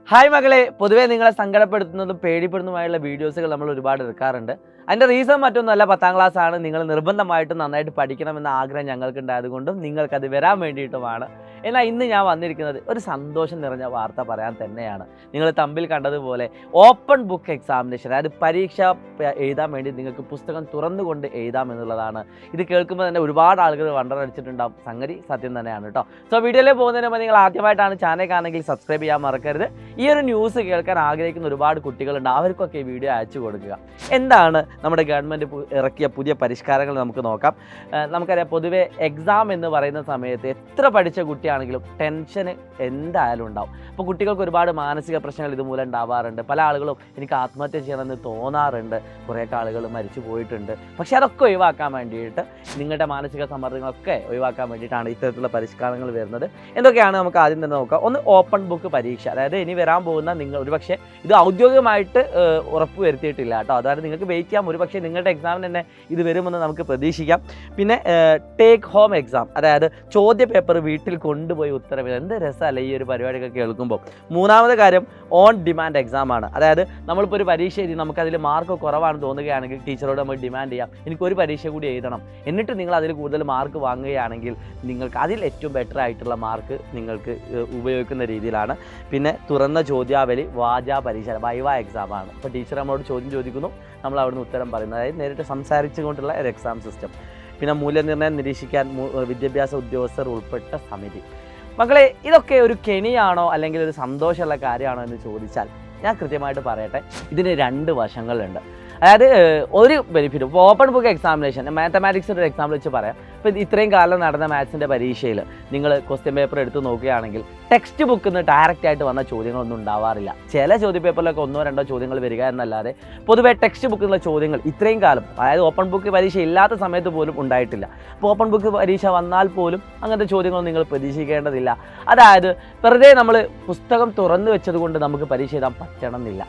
Hi മകളെ, പൊതുവേ നിങ്ങളെ സങ്കടപ്പെടുത്തുന്നതും പേടിപ്പെടുന്നതുമായുള്ള വീഡിയോസുകൾ നമ്മൾ ഒരുപാട് എടുക്കാറുണ്ട്. അതിൻ്റെ റീസൺ മറ്റൊന്നുമല്ല, 10ാം ക്ലാസ് ആണ്. നിങ്ങൾ നിർബന്ധമായിട്ടും നന്നായിട്ട് പഠിക്കണമെന്ന ആഗ്രഹം ഞങ്ങൾക്കുണ്ടായതുകൊണ്ടും നിങ്ങൾക്കത് വരാൻ വേണ്ടിയിട്ടുമാണ്. എന്നാൽ ഇന്ന് ഞാൻ വന്നിരിക്കുന്നത് ഒരു സന്തോഷം നിറഞ്ഞ വാർത്ത പറയാൻ തന്നെയാണ്. നിങ്ങൾ തമ്പിൽ കണ്ടതുപോലെ ഓപ്പൺ ബുക്ക് എക്സാമിനേഷൻ, അതായത് പരീക്ഷ എഴുതാൻ വേണ്ടി നിങ്ങൾക്ക് പുസ്തകം തുറന്നുകൊണ്ട് എഴുതാം എന്നുള്ളതാണ്. ഇത് കേൾക്കുമ്പോൾ തന്നെ ഒരുപാട് ആളുകൾ വണ്ടറടിച്ചിട്ടുണ്ടാകും. സംഗതി സത്യം തന്നെയാണ് കേട്ടോ. സോ വീഡിയോയിലേക്ക് പോകുന്നതിന് മുമ്പ് നിങ്ങൾ ആദ്യമായിട്ടാണ് ചാനൽ കാണുമെങ്കിൽ സബ്സ്ക്രൈബ് ചെയ്യാൻ മറക്കരുത്. ഈ ഒരു ന്യൂസ് കേൾക്കാൻ ആഗ്രഹിക്കുന്ന ഒരുപാട് കുട്ടികളുണ്ട്. അവർക്കൊക്കെ ഈ വീഡിയോ അയച്ചു കൊടുക്കുക. എന്താണ് നമ്മുടെ ഗവൺമെൻറ് ഇറക്കിയ പുതിയ പരിഷ്കാരങ്ങൾ നമുക്ക് നോക്കാം. നമുക്കറിയാം, പൊതുവേ എക്സാം എന്ന് പറയുന്ന സമയത്ത് എത്ര പഠിച്ച കുട്ടിയാണെങ്കിലും ടെൻഷൻ എന്തായാലും ഉണ്ടാവും. അപ്പോൾ കുട്ടികൾക്ക് ഒരുപാട് മാനസിക പ്രശ്നങ്ങൾ ഇതുമൂലം ഉണ്ടാവാറുണ്ട്. പല ആളുകളും എനിക്ക് ആത്മഹത്യ ചെയ്യണമെന്ന് തോന്നാറുണ്ട്. കുറേയൊക്കെ ആളുകൾ മരിച്ചു പോയിട്ടുണ്ട്. പക്ഷേ അതൊക്കെ ഒഴിവാക്കാൻ വേണ്ടിയിട്ട്, നിങ്ങളുടെ മാനസിക സമ്മർദ്ദങ്ങളൊക്കെ ഒഴിവാക്കാൻ വേണ്ടിയിട്ടാണ് ഇത്തരത്തിലുള്ള പരിഷ്കാരങ്ങൾ വരുന്നത്. എന്തൊക്കെയാണ് നമുക്ക് ആദ്യം തന്നെ നോക്കാം. ഒന്ന്, ഓപ്പൺ ബുക്ക് പരീക്ഷ. അതായത് ഇനി വരാൻ പോകുന്ന നിങ്ങൾ ഒരുപക്ഷെ ഇത് ഔദ്യോഗികമായിട്ട് ഉറപ്പ് വരുത്തിയിട്ടില്ല കേട്ടോ. അതായത് നിങ്ങൾക്ക് വെയിറ്റ് ചെയ്യാം, ഒരുപക്ഷെ നിങ്ങളുടെ എക്സാമിന് തന്നെ ഇത് വരുമെന്ന് നമുക്ക് പ്രതീക്ഷിക്കാം. പിന്നെ ടേക്ക് ഹോം എക്സാം, അതായത് ചോദ്യ പേപ്പർ വീട്ടിൽ കൊണ്ടുപോയി ഉത്തരം. എന്ത് രസമല്ല ഈ ഒരു പരിപാടിയൊക്കെ കേൾക്കുമ്പോൾ. മൂന്നാമത്തെ കാര്യം ഓൺ ഡിമാൻഡ് എക്സാം ആണ്. അതായത് നമ്മളിപ്പോൾ ഒരു പരീക്ഷ എഴുതി നമുക്കതിൽ മാർക്ക് കുറവാണെന്ന് തോന്നുകയാണെങ്കിൽ ടീച്ചറോട് നമ്മൾ ഡിമാൻഡ് ചെയ്യാം, എനിക്കൊരു പരീക്ഷ കൂടി എഴുതണം. എന്നിട്ട് നിങ്ങൾ അതിൽ കൂടുതൽ മാർക്ക് വാങ്ങുകയാണെങ്കിൽ നിങ്ങൾക്ക് അതിൽ ഏറ്റവും ബെറ്റർ ആയിട്ടുള്ള മാർക്ക് നിങ്ങൾക്ക് ഉപയോഗിക്കുന്ന രീതിയിലാണ്. പിന്നെ തുറന്ന ചോദ്യാവലി വാചാ പരീക്ഷ, വൈവ എക്സാം ആണ്. ഇപ്പോൾ ടീച്ചർ നമ്മളോട് ചോദ്യം ചോദിക്കുന്നു, നമ്മൾ അവിടുന്ന് ഉത്തരം പറയുന്നത്, അതായത് നേരിട്ട് സംസാരിച്ചുകൊണ്ടുള്ള ഒരു എക്സാം സിസ്റ്റം. പിന്നെ മൂല്യനിർണ്ണയം നിരീക്ഷിക്കാൻ വിദ്യാഭ്യാസ ഉദ്യോഗസ്ഥർ ഉൾപ്പെട്ട സമിതി. മക്കളെ, ഇതൊക്കെ ഒരു കെണിയാണോ അല്ലെങ്കിൽ ഒരു സന്തോഷമുള്ള കാര്യമാണോ എന്ന് ചോദിച്ചാൽ ഞാൻ കൃത്യമായിട്ട് പറയട്ടെ, ഇതിന് രണ്ട് വശങ്ങളുണ്ട്. അതായത് ഒരു ബെനിഫിറ്റ്, ഇപ്പോൾ ഓപ്പൺ ബുക്ക് എക്സാമിനേഷൻ, മാത്തമാറ്റിക്സിൻ്റെ ഒരു എക്സാമ്പിൾ വെച്ച് പറയാം. ഇപ്പോൾ ഇത്രയും കാലം നടന്ന മാത്സിൻ്റെ പരീക്ഷയിൽ നിങ്ങൾ ക്വസ്റ്റ്യൻ പേപ്പർ എടുത്ത് നോക്കുകയാണെങ്കിൽ ടെക്സ്റ്റ് ബുക്കിൽ നിന്ന് ഡയറക്റ്റ് ആയിട്ട് വന്ന ചോദ്യങ്ങളൊന്നും ഉണ്ടാവാറില്ല. ചില ചോദ്യ പേപ്പറിലൊക്കെ 1-2 ചോദ്യങ്ങൾ വരിക എന്നല്ലാതെ പൊതുവേ ടെക്സ്റ്റ് ബുക്കിലുള്ള ചോദ്യങ്ങൾ ഇത്രയും കാലം, അതായത് ഓപ്പൺ ബുക്ക് പരീക്ഷ ഇല്ലാത്ത സമയത്ത് പോലും ഉണ്ടായിട്ടില്ല. അപ്പോൾ ഓപ്പൺ ബുക്ക് പരീക്ഷ വന്നാൽ പോലും അങ്ങനത്തെ ചോദ്യങ്ങളൊന്നും നിങ്ങൾ പ്രതീക്ഷിക്കേണ്ടതില്ല. അതായത് വെറുതെ നമ്മൾ പുസ്തകം തുറന്നു വെച്ചത് കൊണ്ട് നമുക്ക് പരീക്ഷ എഴുതാൻ പറ്റണമെന്നില്ല.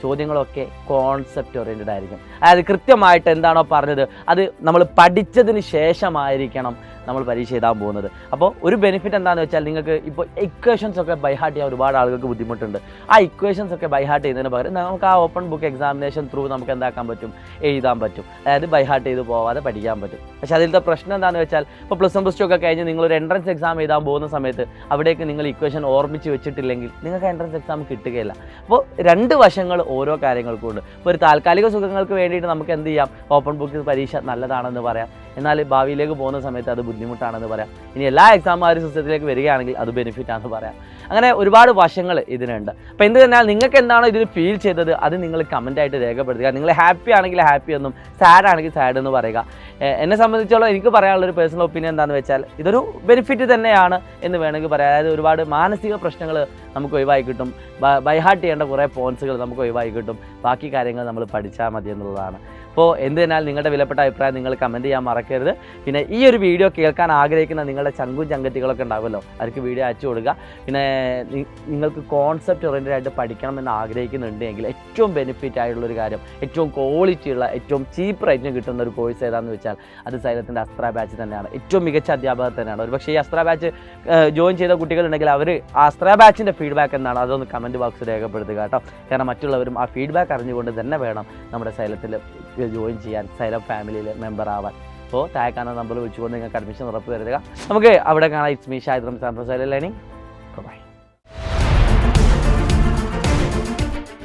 ചോദ്യങ്ങളൊക്കെ കോൺസെപ്റ്റ് ഓറിയൻറ്റഡ് ആയിരിക്കും. അതായത് കൃത്യമായിട്ട് എന്താണോ പറഞ്ഞത് അത് നമ്മൾ പഠിച്ചതിന് ശേഷമായിരിക്കണം നമ്മൾ പരീക്ഷ എഴുതാൻ പോകുന്നത്. അപ്പോൾ ഒരു ബെനിഫിറ്റ് എന്താണെന്ന് വെച്ചാൽ, നിങ്ങൾക്ക് ഇപ്പോൾ ഇക്വേഷൻസ് ഒക്കെ ബൈഹാർട്ട് ചെയ്യാൻ ഒരുപാട് ആളുകൾക്ക് ബുദ്ധിമുട്ടുണ്ട്. ആ ഇക്വേഷൻസ് ഒക്കെ ബൈഹാർട്ട് ചെയ്യുന്നതിന് പകരം നമുക്ക് ആ ഓപ്പൺ ബുക്ക് എക്സാമിനേഷൻ ത്രൂ നമുക്ക് എന്താക്കാൻ പറ്റും, എഴുതാൻ പറ്റും. അതായത് ബൈഹാർട്ട് ചെയ്ത് പോവാതെ പഠിക്കാൻ പറ്റും. പക്ഷേ അതിലത്തെ പ്രശ്നം എന്താണെന്ന് വെച്ചാൽ, ഇപ്പോൾ +1 +2 ഒക്കെ കഴിഞ്ഞ് നിങ്ങളൊരു എൻട്രൻസ് എക്സാം എഴുതാൻ പോകുന്ന സമയത്ത് അവിടേക്ക് നിങ്ങൾ ഇക്വേഷൻ ഓർമ്മിച്ച് വെച്ചിട്ടില്ലെങ്കിൽ നിങ്ങൾക്ക് എൻട്രൻസ് എക്സാം കിട്ടുകയില്ല. അപ്പോൾ രണ്ട് വശങ്ങൾ ഓരോ കാര്യങ്ങൾക്കും ഉണ്ട്. ഇപ്പോൾ ഒരു താൽക്കാലിക സുഖങ്ങൾക്ക് വേണ്ടിയിട്ട് നമുക്ക് എന്ത് ചെയ്യാം, ഓപ്പൺ ബുക്ക് പരീക്ഷ നല്ലതാണെന്ന് പറയാം. എന്നാൽ ഭാവിയിലേക്ക് പോകുന്ന സമയത്ത് അത് ബുദ്ധിമുട്ടാണെന്ന് പറയാം. ഇനി എല്ലാ എക്സാം ആ ഒരു സിസ്റ്റത്തിലേക്ക് വരികയാണെങ്കിൽ അത് ബെനിഫിറ്റാണെന്ന് പറയാം. അങ്ങനെ ഒരുപാട് വശങ്ങൾ ഇതിനുണ്ട്. അപ്പോൾ എന്ത് തന്നെയാൽ നിങ്ങൾക്ക് എന്താണോ ഇതിൽ ഫീൽ ചെയ്തത് അത് നിങ്ങൾ കമൻറ്റായിട്ട് രേഖപ്പെടുത്തുക. നിങ്ങൾ ഹാപ്പി ആണെങ്കിൽ ഹാപ്പി എന്നും സാഡ് ആണെങ്കിൽ സാഡ് എന്ന് പറയുക. എന്നെ സംബന്ധിച്ചോളം എനിക്ക് പറയാനുള്ളൊരു പേഴ്സണൽ ഒപ്പീനിയൻ എന്താണെന്ന് വെച്ചാൽ, ഇതൊരു ബെനിഫിറ്റ് തന്നെയാണ് എന്ന് വേണമെങ്കിൽ പറയാം. അതായത് ഒരുപാട് മാനസിക പ്രശ്നങ്ങൾ നമുക്ക് ഒഴിവായി കിട്ടും. ബൈഹാർട്ട് ചെയ്യേണ്ട കുറേ പോയിൻറ്റ്സുകൾ നമുക്ക് ഒഴിവായി കിട്ടും. ബാക്കി കാര്യങ്ങൾ നമ്മൾ പഠിച്ചാൽ മതി എന്നുള്ളതാണ്. അപ്പോൾ എന്ത് തന്നാൽ നിങ്ങളുടെ വിലപ്പെട്ട അഭിപ്രായം നിങ്ങൾ കമൻറ്റ് ചെയ്യാൻ മറക്കരുത്. പിന്നെ ഈ ഒരു വീഡിയോ കേൾക്കാൻ ആഗ്രഹിക്കുന്ന നിങ്ങളുടെ ചങ്കും ചങ്കത്തികളൊക്കെ ഉണ്ടാവുമല്ലോ, അവർക്ക് വീഡിയോ അയച്ചു കൊടുക്കുക. പിന്നെ നിങ്ങൾക്ക് കോൺസെപ്റ്റ് ഓറിയൻറ്റഡ് ആയിട്ട് പഠിക്കണമെന്ന് ആഗ്രഹിക്കുന്നുണ്ടെങ്കിൽ ഏറ്റവും ബെനിഫിറ്റ് ആയിട്ടുള്ളൊരു കാര്യം, ഏറ്റവും ക്വാളിറ്റിയുള്ള, ഏറ്റവും ചീപ്പ് റേറ്റിന് കിട്ടുന്ന ഒരു കോഴ്സ് ഏതാണെന്ന് വെച്ചാൽ അത് സൈലത്തിൻ്റെ അസ്ത്ര ബാച്ച് തന്നെയാണ്. ഏറ്റവും മികച്ച അധ്യാപകർ തന്നെയാണ്. ഒരു പക്ഷേ ഈ അസ്ത്ര ബാച്ച് ജോയിൻ ചെയ്ത കുട്ടികളുണ്ടെങ്കിൽ അവർ ആ അസ്ത്ര ബാച്ചിൻ്റെ ഫീഡ്ബാക്ക് എന്താണ് അതൊന്ന് കമൻറ്റ് ബോക്സ് രേഖപ്പെടുത്തുക കേട്ടോ. കാരണം മറ്റുള്ളവരും ആ ഫീഡ്ബാക്ക് അറിഞ്ഞുകൊണ്ട് തന്നെ വേണം നമ്മുടെ സൈലത്തിൽ ജോയിൻ ചെയ്യാൻ, സൈലം ഫാമിലിയിൽ മെമ്പർ ആവാൻ. അപ്പോൾ താഴെ കാണുന്ന നമ്പർ വിളിച്ചുകൊണ്ട് നിങ്ങൾക്ക് അഡ്മിഷൻ ഉറപ്പ് വരുത്തുക. നമുക്ക് അവിടെ കാണാം. It's me Shahid Ramzan from xylem learning.